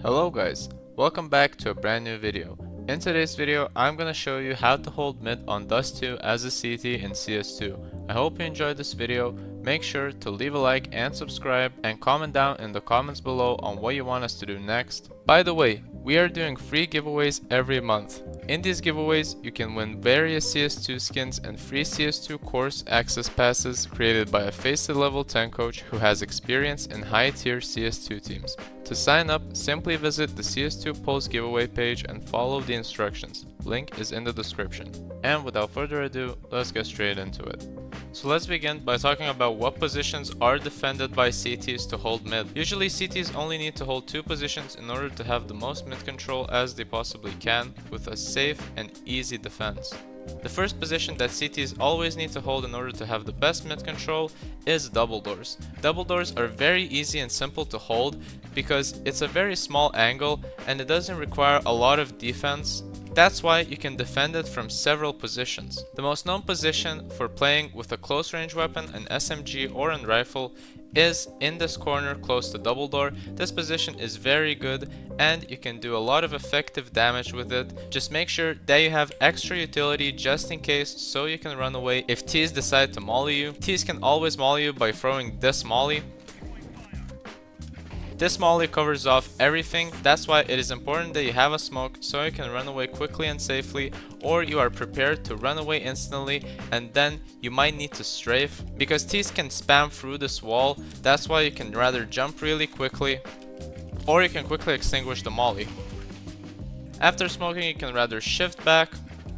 Hello guys, welcome back to a brand new video. In today's video, I'm gonna show you how to hold mid on Dust 2 as a CT in CS2. I hope you enjoyed this video. Make sure to leave a like and subscribe and comment down in the comments below on what you want us to do next. By the way, we are doing free giveaways every month. In these giveaways, you can win various CS2 skins and free CS2 course access passes created by a Faceit level 10 coach who has experience in high tier CS2 teams. To sign up, simply visit the CS2 Pulse giveaway page and follow the instructions. Link is in the description. And without further ado, let's get straight into it. So let's begin by talking about what positions are defended by CTs to hold mid. Usually CTs only need to hold two positions in order to have the most mid control as they possibly can, with a safe and easy defense. The first position that CTs always need to hold in order to have the best mid control is double doors. Double doors are very easy and simple to hold because it's a very small angle and it doesn't require a lot of defense. That's why you can defend it from several positions. The most known position for playing with a close range weapon, an SMG or a rifle, is in this corner close to double door. This position is very good and you can do a lot of effective damage with it. Just make sure that you have extra utility just in case so you can run away if Ts decide to molly you. Ts can always molly you by throwing this molly. This molly covers off everything, that's why it is important that you have a smoke so you can run away quickly and safely, or you are prepared to run away instantly and then you might need to strafe. Because Ts can spam through this wall, that's why you can rather jump really quickly, or you can quickly extinguish the molly. After smoking you can rather shift back,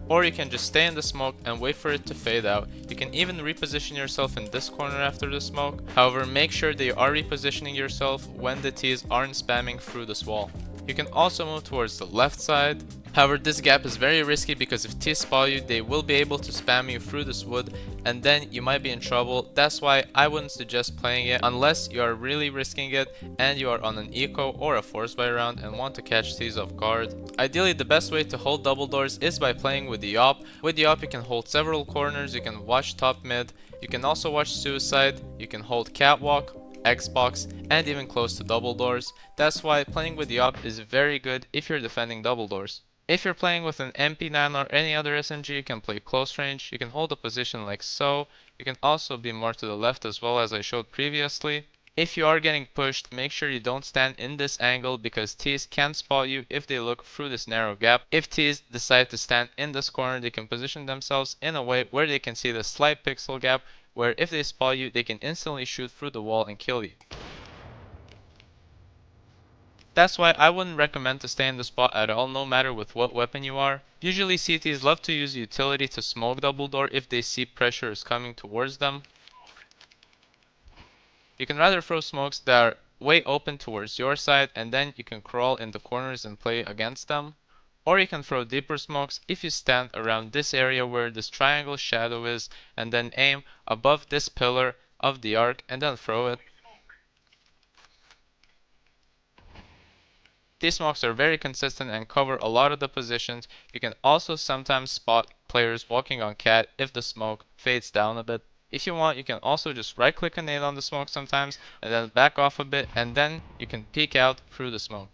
or you can just stay in the smoke and wait for it to fade out. You can even reposition yourself in this corner after the smoke. However, make sure that you are repositioning yourself when the Ts aren't spamming through this wall. You can also move towards the left side. However, this gap is very risky because if Ts spot you, they will be able to spam you through this wood and then you might be in trouble. That's why I wouldn't suggest playing it unless you are really risking it and you are on an eco or a force buy round and want to catch Ts off guard. Ideally, the best way to hold double doors is by playing with the op. With the op, you can hold several corners, you can watch top mid, you can also watch suicide, you can hold catwalk, Xbox, and even close to double doors. That's why playing with the op is very good if you're defending double doors. If you're playing with an MP9 or any other SMG, you can play close range, you can hold a position like so, you can also be more to the left as well as I showed previously. If you are getting pushed, make sure you don't stand in this angle because Ts can spot you if they look through this narrow gap. If Ts decide to stand in this corner, they can position themselves in a way where they can see the slight pixel gap, where if they spot you, they can instantly shoot through the wall and kill you. That's why I wouldn't recommend to stay in the spot at all, no matter with what weapon you are. Usually CTs love to use utility to smoke double door if they see pressure is coming towards them. You can rather throw smokes that are way open towards your side and then you can crawl in the corners and play against them. Or you can throw deeper smokes if you stand around this area where this triangle shadow is and then aim above this pillar of the arc and then throw it. These smokes are very consistent and cover a lot of the positions. You can also sometimes spot players walking on cat if the smoke fades down a bit. If you want, you can also just right click a nade on the smoke sometimes and then back off a bit and then you can peek out through the smoke.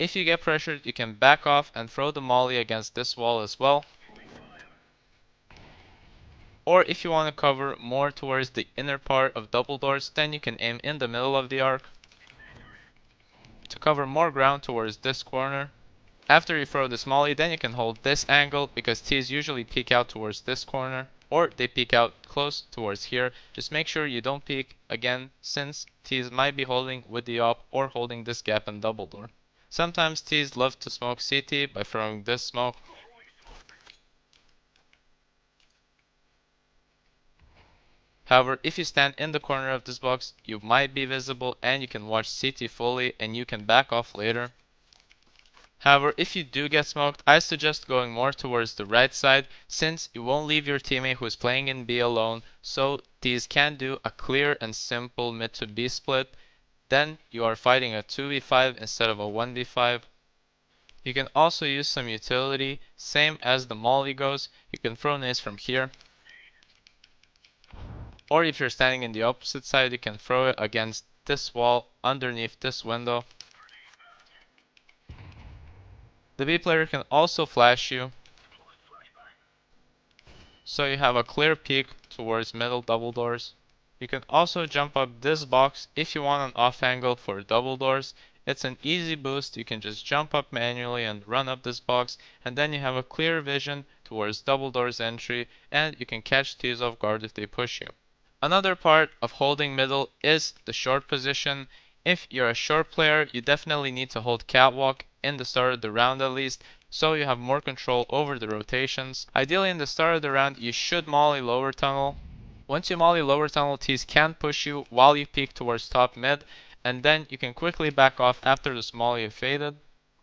If you get pressured, you can back off and throw the molly against this wall as well. Or if you want to cover more towards the inner part of double doors, then you can aim in the middle of the arc to cover more ground towards this corner. After you throw this molly, then you can hold this angle because Ts usually peek out towards this corner or they peek out close towards here. Just make sure you don't peek again since Ts might be holding with the op or holding this gap in double door. Sometimes Ts love to smoke CT by throwing this smoke. However, if you stand in the corner of this box, you might be visible and you can watch CT fully and you can back off later. However, if you do get smoked, I suggest going more towards the right side since you won't leave your teammate who is playing in B alone, so these can do a clear and simple mid to B split. Then you are fighting a 2v5 instead of a 1v5. You can also use some utility, same as the molly goes. You can throw nades from here. Or if you're standing in the opposite side, you can throw it against this wall underneath this window. The B player can also flash you, so you have a clear peek towards middle double doors. You can also jump up this box if you want an off angle for double doors. It's an easy boost, you can just jump up manually and run up this box, and then you have a clear vision towards double doors entry, and you can catch T's off guard if they push you. Another part of holding middle is the short position. If you're a short player, you definitely need to hold catwalk in the start of the round at least, so you have more control over the rotations. Ideally in the start of the round, you should molly lower tunnel. Once you molly lower tunnel, T's can push you while you peek towards top mid, and then you can quickly back off after the molly is faded.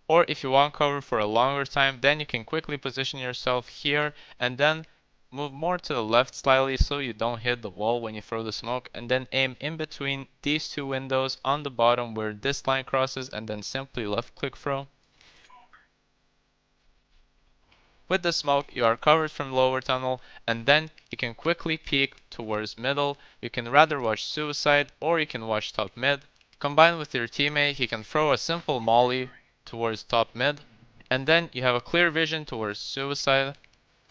Or if you want cover for a longer time, then you can quickly position yourself here and then move more to the left slightly so you don't hit the wall when you throw the smoke, and then aim in between these two windows on the bottom where this line crosses, and then simply left click throw. With the smoke, you are covered from lower tunnel, and then you can quickly peek towards middle. You can rather watch suicide or you can watch top mid. Combined with your teammate, he can throw a simple molly towards top mid, and then you have a clear vision towards suicide.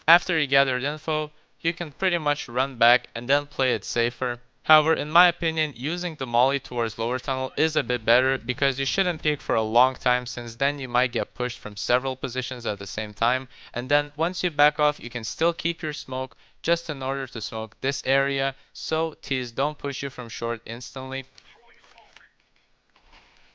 After you gathered info, you can pretty much run back and then play it safer. However, in my opinion, using the molly towards lower tunnel is a bit better because you shouldn't peek for a long time, since then you might get pushed from several positions at the same time, and then once you back off you can still keep your smoke just in order to smoke this area so T's don't push you from short instantly.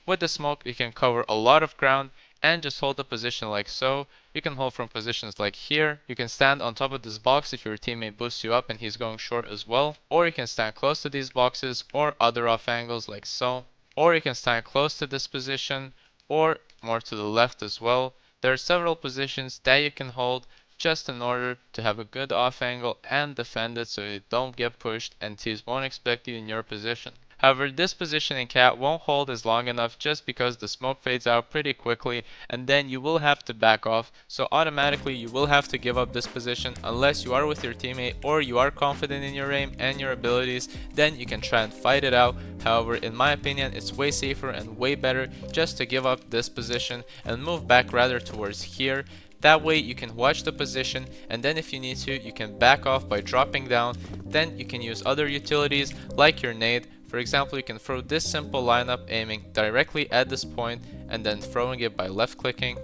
With the smoke, you can cover a lot of ground and just hold the position like so. You can hold from positions like here. You can stand on top of this box if your teammate boosts you up and he's going short as well. Or you can stand close to these boxes or other off angles like so. Or you can stand close to this position or more to the left as well. There are several positions that you can hold just in order to have a good off angle and defend it so you don't get pushed and teams won't expect you in your position. However, this position in cat won't hold as long enough just because the smoke fades out pretty quickly, and then you will have to back off, so automatically you will have to give up this position unless you are with your teammate or you are confident in your aim and your abilities. Then you can try and fight it out. However, in my opinion, it's way safer and way better just to give up this position and move back rather towards here. That way you can watch the position, and then if you need to, you can back off by dropping down. Then you can use other utilities like your nade. For example, you can throw this simple lineup aiming directly at this point and then throwing it by left clicking.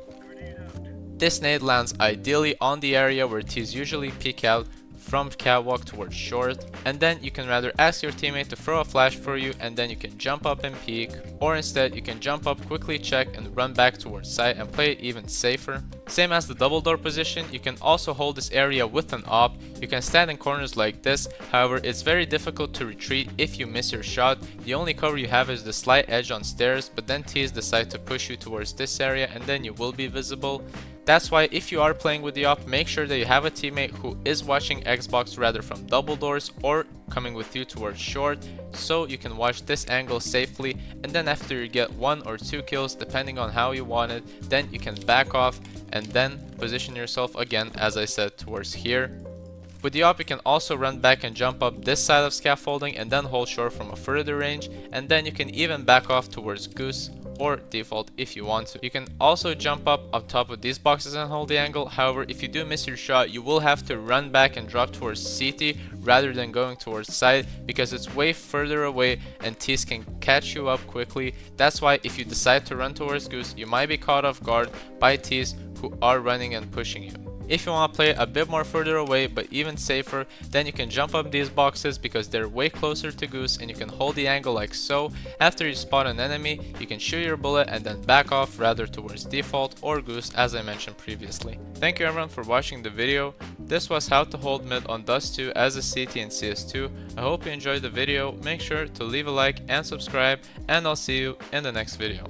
This nade lands ideally on the area where T's usually peek out from catwalk towards short, and then you can rather ask your teammate to throw a flash for you and then you can jump up and peek, or instead you can jump up, quickly check and run back towards site and play it even safer. Same as the double door position, you can also hold this area with an op. You can stand in corners like this, however it's very difficult to retreat if you miss your shot. The only cover you have is the slight edge on stairs, but then T's decide to push you towards this area and then you will be visible. That's why if you are playing with the op, make sure that you have a teammate who is watching Xbox rather from double doors or coming with you towards short, so you can watch this angle safely, and then after you get 1 or 2 kills depending on how you want it, then you can back off and then position yourself again, as I said, towards here. With the op, you can also run back and jump up this side of scaffolding and then hold short from a further range, and then you can even back off towards goose or default if you want to. You can also jump up on top of these boxes and hold the angle. However, if you do miss your shot, you will have to run back and drop towards CT rather than going towards side, because it's way further away and T's can catch you up quickly. That's why if you decide to run towards goose, you might be caught off guard by T's who are running and pushing you. If you want to play a bit more further away but even safer, then you can jump up these boxes because they're way closer to goose, and you can hold the angle like so. After you spot an enemy, you can shoot your bullet and then back off rather towards default or goose, as I mentioned previously. Thank you everyone for watching the video. This was how to hold mid on Dust 2 as a CT in CS2. I hope you enjoyed the video. Make sure to leave a like and subscribe, and I'll see you in the next video.